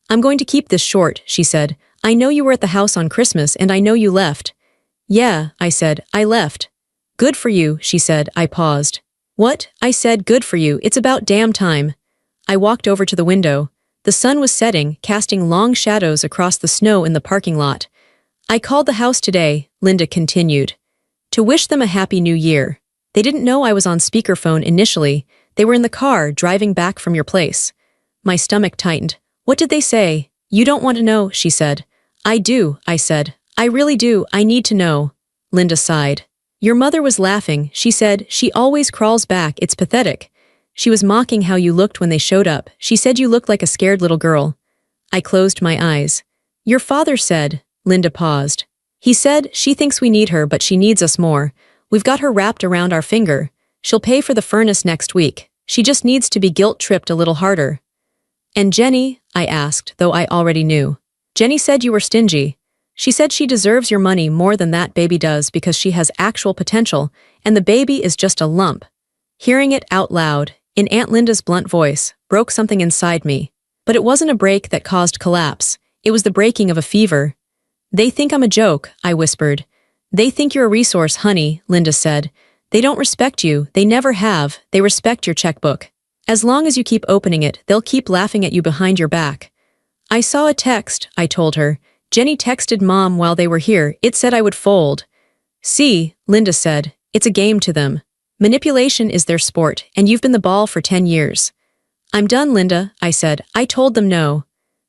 I'm going to keep this short, she said. I know you were at the house on Christmas and I know you left. Yeah, I said, I left. Good for you, she said. I paused. What? I said, good for you, it's about damn time. I walked over to the window. The sun was setting, casting long shadows across the snow in the parking lot. I called the house today, Linda continued, to wish them a happy new year. They didn't know I was on speakerphone initially. They were in the car, driving back from your place. My stomach tightened. What did they say? You don't want to know, she said. I do, I said. I really do, I need to know. Linda sighed. Your mother was laughing, she said. She always crawls back, it's pathetic. She was mocking how you looked when they showed up. She said you looked like a scared little girl. I closed my eyes. Your father said, Linda paused. He said, she thinks we need her but she needs us more. We've got her wrapped around our finger. She'll pay for the furnace next week. She just needs to be guilt-tripped a little harder. And Jenny? I asked, though I already knew. Jenny said you were stingy. She said she deserves your money more than that baby does because she has actual potential, and the baby is just a lump. Hearing it out loud, in Aunt Linda's blunt voice, broke something inside me. But it wasn't a break that caused collapse. It was the breaking of a fever. They think I'm a joke, I whispered. They think you're a resource, honey, Linda said. They don't respect you, they never have, they respect your checkbook. As long as you keep opening it, they'll keep laughing at you behind your back. I saw a text, I told her. Jenny texted Mom while they were here, it said I would fold. See, Linda said, it's a game to them. Manipulation is their sport, and you've been the ball for 10 years. I'm done, Linda, I said. I told them no.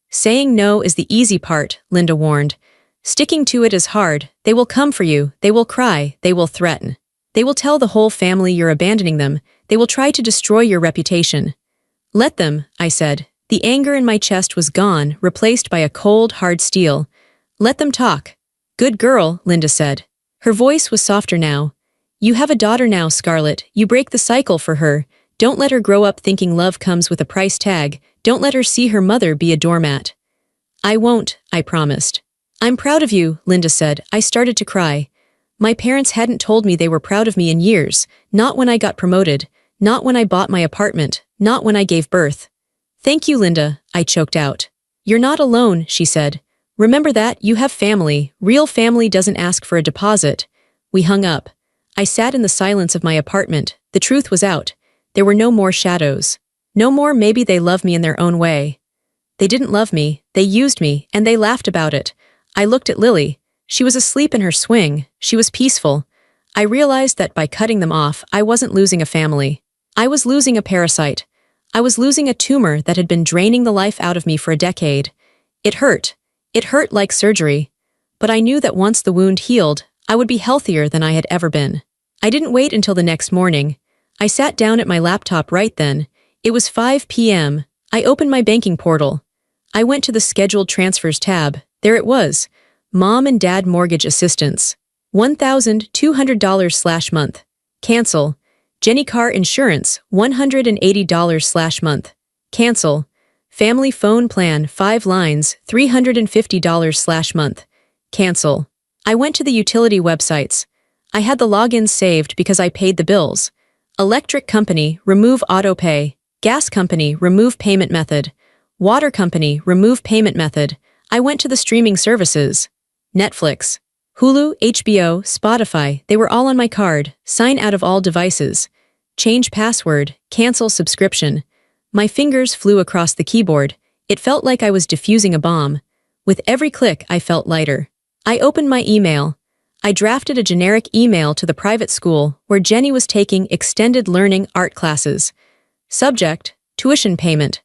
Saying no is the easy part, Linda warned. Sticking to it is hard. They will come for you, they will cry, they will threaten. They will tell the whole family you're abandoning them. They will try to destroy your reputation. Let them, I said. The anger in my chest was gone, replaced by a cold, hard steel. Let them talk. Good girl, Linda said. Her voice was softer now. You have a daughter now, Scarlett. You break the cycle for her. Don't let her grow up thinking love comes with a price tag. Don't let her see her mother be a doormat. I won't, I promised. I'm proud of you, Linda said. I started to cry. My parents hadn't told me they were proud of me in years, not when I got promoted, not when I bought my apartment, not when I gave birth. Thank you, Linda, I choked out. You're not alone, she said. Remember that, you have family. Real family doesn't ask for a deposit. We hung up. I sat in the silence of my apartment. The truth was out. There were no more shadows. No more maybe they love me in their own way. They didn't love me, they used me, and they laughed about it. I looked at Lily. She was asleep in her swing. She was peaceful. I realized that by cutting them off, I wasn't losing a family. I was losing a parasite. I was losing a tumor that had been draining the life out of me for a decade. It hurt. It hurt like surgery. But I knew that once the wound healed, I would be healthier than I had ever been. I didn't wait until the next morning. I sat down at my laptop right then. It was 5 p.m. I opened my banking portal. I went to the Scheduled Transfers tab. There it was. Mom and Dad Mortgage Assistance. $1,200/month. Cancel. Jenny Car Insurance. $180/month. Cancel. Family Phone Plan 5 lines. $350/month. Cancel. I went to the utility websites. I had the logins saved because I paid the bills. Electric company, remove autopay. Gas company, remove payment method. Water company, remove payment method. I went to the streaming services. Netflix, Hulu, HBO, Spotify, they were all on my card. Sign out of all devices. Change password, cancel subscription. My fingers flew across the keyboard. It felt like I was defusing a bomb. With every click, I felt lighter. I opened my email. I drafted a generic email to the private school where Jenny was taking extended learning art classes. Subject, tuition payment.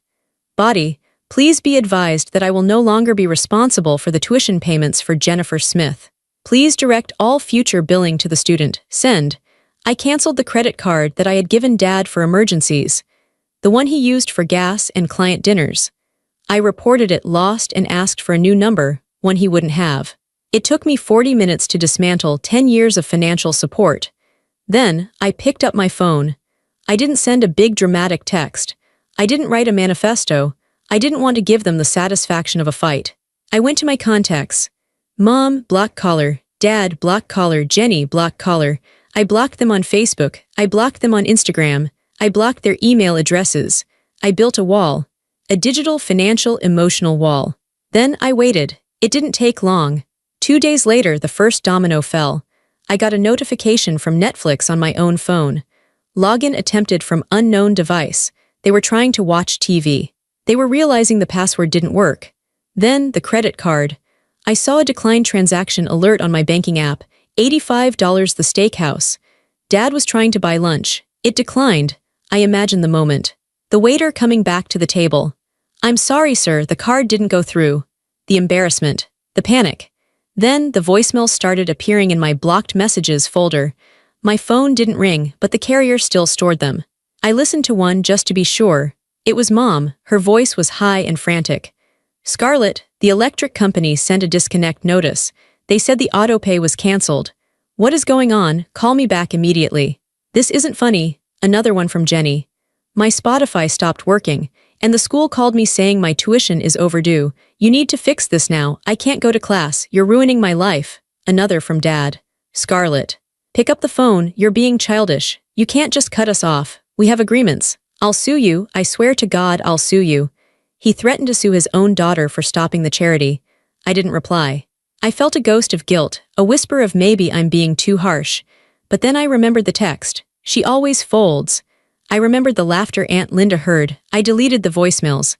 Body, please be advised that I will no longer be responsible for the tuition payments for Jennifer Smith. Please direct all future billing to the student. Send. I canceled the credit card that I had given Dad for emergencies, the one he used for gas and client dinners. I reported it lost and asked for a new number, one he wouldn't have. It took me 40 minutes to dismantle 10 years of financial support. Then, I picked up my phone. I didn't send a big dramatic text. I didn't write a manifesto. I didn't want to give them the satisfaction of a fight. I went to my contacts. Mom, block caller. Dad, block caller, Jenny, block caller. I blocked them on Facebook. I blocked them on Instagram. I blocked their email addresses. I built a wall. A digital, financial, emotional wall. Then I waited. It didn't take long. 2 days later, the first domino fell. I got a notification from Netflix on my own phone. Login attempted from unknown device. They were trying to watch TV. They were realizing the password didn't work. Then, the credit card. I saw a declined transaction alert on my banking app. $85 the steakhouse. Dad was trying to buy lunch. It declined. I imagined the moment. The waiter coming back to the table. I'm sorry, sir, the card didn't go through. The embarrassment. The panic. Then, the voicemails started appearing in my blocked messages folder. My phone didn't ring, but the carrier still stored them. I listened to one just to be sure. It was Mom. Her voice was high and frantic. Scarlett, the electric company sent a disconnect notice. They said the autopay was canceled. What is going on? Call me back immediately. This isn't funny. Another one from Jenny. My Spotify stopped working, and the school called me saying my tuition is overdue. You need to fix this now. I can't go to class. You're ruining my life. Another from Dad. Scarlett. Pick up the phone. You're being childish. You can't just cut us off. We have agreements. I'll sue you. I swear to God I'll sue you. He threatened to sue his own daughter for stopping the charity. I didn't reply. I felt a ghost of guilt, a whisper of maybe I'm being too harsh. But then I remembered the text. She always folds. I remembered the laughter Aunt Linda heard. I deleted the voicemails.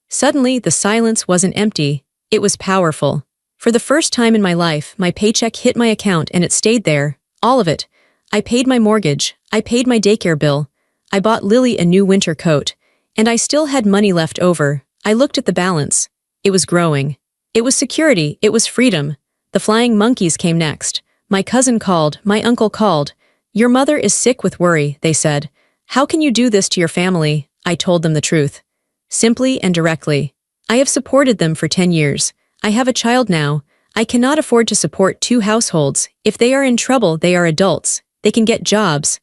Suddenly, the silence wasn't empty. It was powerful. For the first time in my life, my paycheck hit my account and it stayed there. All of it. I paid my mortgage. I paid my daycare bill. I bought Lily a new winter coat. And I still had money left over. I looked at the balance. It was growing. It was security. It was freedom. The flying monkeys came next. My cousin called. My uncle called. Your mother is sick with worry, they said. How can you do this to your family? I told them the truth. Simply and directly. I have supported them for 10 years. I have a child now. I cannot afford to support 2 households. If they are in trouble, they are adults. They can get jobs.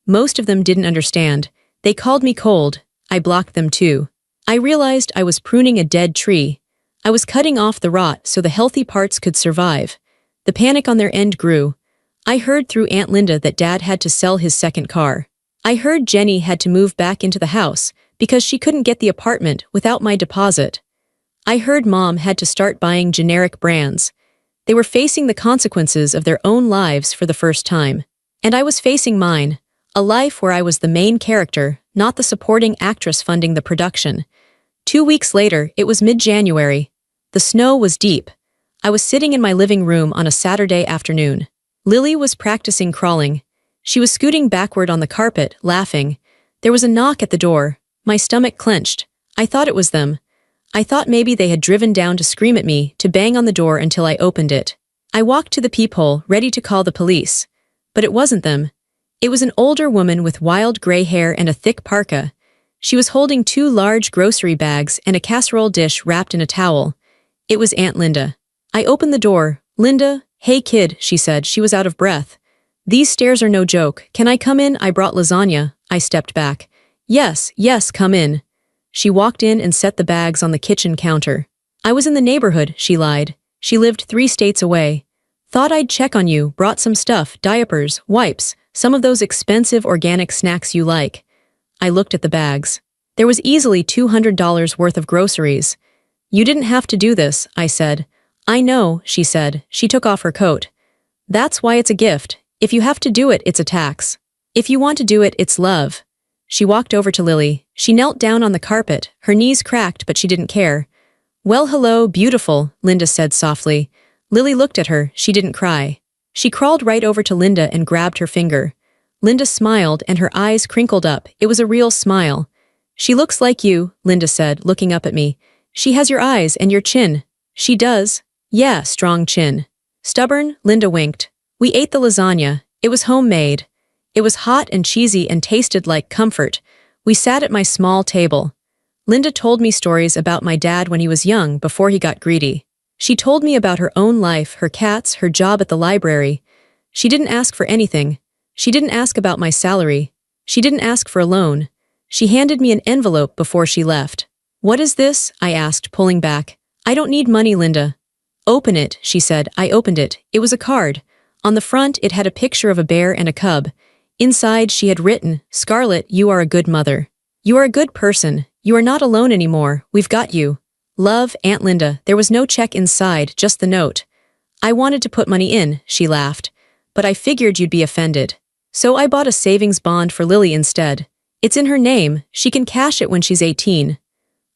Most of them didn't understand. They called me cold. I blocked them too. I realized I was pruning a dead tree. I was cutting off the rot so the healthy parts could survive. The panic on their end grew. I heard through Aunt Linda that Dad had to sell his second car. I heard Jenny had to move back into the house because she couldn't get the apartment without my deposit. I heard Mom had to start buying generic brands. They were facing the consequences of their own lives for the first time. And I was facing mine, a life where I was the main character, not the supporting actress funding the production. 2 weeks later, it was mid-January. The snow was deep. I was sitting in my living room on a Saturday afternoon. Lily was practicing crawling. She was scooting backward on the carpet, laughing. There was a knock at the door. My stomach clenched. I thought it was them. I thought maybe they had driven down to scream at me, to bang on the door until I opened it. I walked to the peephole, ready to call the police. But it wasn't them. It was an older woman with wild gray hair and a thick parka. She was holding 2 large grocery bags and a casserole dish wrapped in a towel. It was Aunt Linda. I opened the door. Linda, hey kid, she said. She was out of breath. These stairs are no joke. Can I come in? I brought lasagna. I stepped back. Yes, come in. She walked in and set the bags on the kitchen counter. I was in the neighborhood, she lied. She lived 3 states away. Thought I'd check on you, brought some stuff, diapers, wipes, some of those expensive organic snacks you like. I looked at the bags. There was easily $200 worth of groceries. You didn't have to do this, I said. I know, she said. She took off her coat. That's why it's a gift. If you have to do it, it's a tax. If you want to do it, it's love. She walked over to Lily. She knelt down on the carpet. Her knees cracked, but she didn't care. Well, hello, beautiful, Linda said softly. Lily looked at her. She didn't cry. She crawled right over to Linda and grabbed her finger. Linda smiled and her eyes crinkled up. It was a real smile. She looks like you, Linda said, looking up at me. She has your eyes and your chin. She does. Yeah, strong chin. Stubborn, Linda winked. We ate the lasagna. It was homemade. It was hot and cheesy and tasted like comfort. We sat at my small table. Linda told me stories about my dad when he was young before he got greedy. She told me about her own life, her cats, her job at the library. She didn't ask for anything. She didn't ask about my salary. She didn't ask for a loan. She handed me an envelope before she left. What is this? I asked, pulling back. I don't need money, Linda. "Open it," she said. I opened it. It was a card. On the front, it had a picture of a bear and a cub. Inside, she had written, "Scarlett, you are a good mother. You are a good person. You are not alone anymore. We've got you. Love, Aunt Linda." There was no check inside, just the note. "I wanted to put money in," she laughed. "But I figured you'd be offended. So I bought a savings bond for Lily instead. It's in her name. She can cash it when she's 18.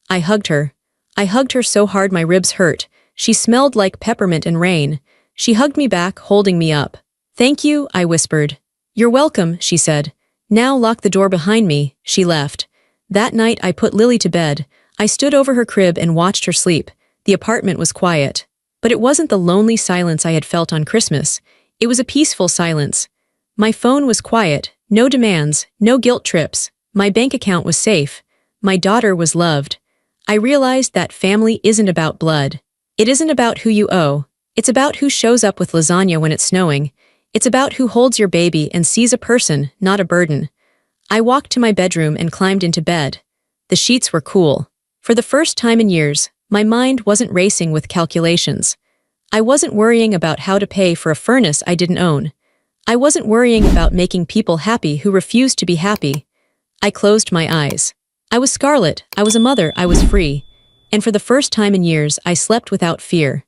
I hugged her. I hugged her so hard my ribs hurt. She smelled like peppermint and rain. She hugged me back, holding me up. "Thank you," I whispered. "You're welcome," she said. "Now lock the door behind me." She left. That night I put Lily to bed. I stood over her crib and watched her sleep. The apartment was quiet. But it wasn't the lonely silence I had felt on Christmas. It was a peaceful silence. My phone was quiet, no demands, no guilt trips. My bank account was safe. My daughter was loved. I realized that family isn't about blood. It isn't about who you owe. It's about who shows up with lasagna when it's snowing. It's about who holds your baby and sees a person, not a burden. I walked to my bedroom and climbed into bed. The sheets were cool. For the first time in years, my mind wasn't racing with calculations. I wasn't worrying about how to pay for a furnace I didn't own. I wasn't worrying about making people happy who refused to be happy. I closed my eyes. I was Scarlett, I was a mother, I was free. And for the first time in years, I slept without fear.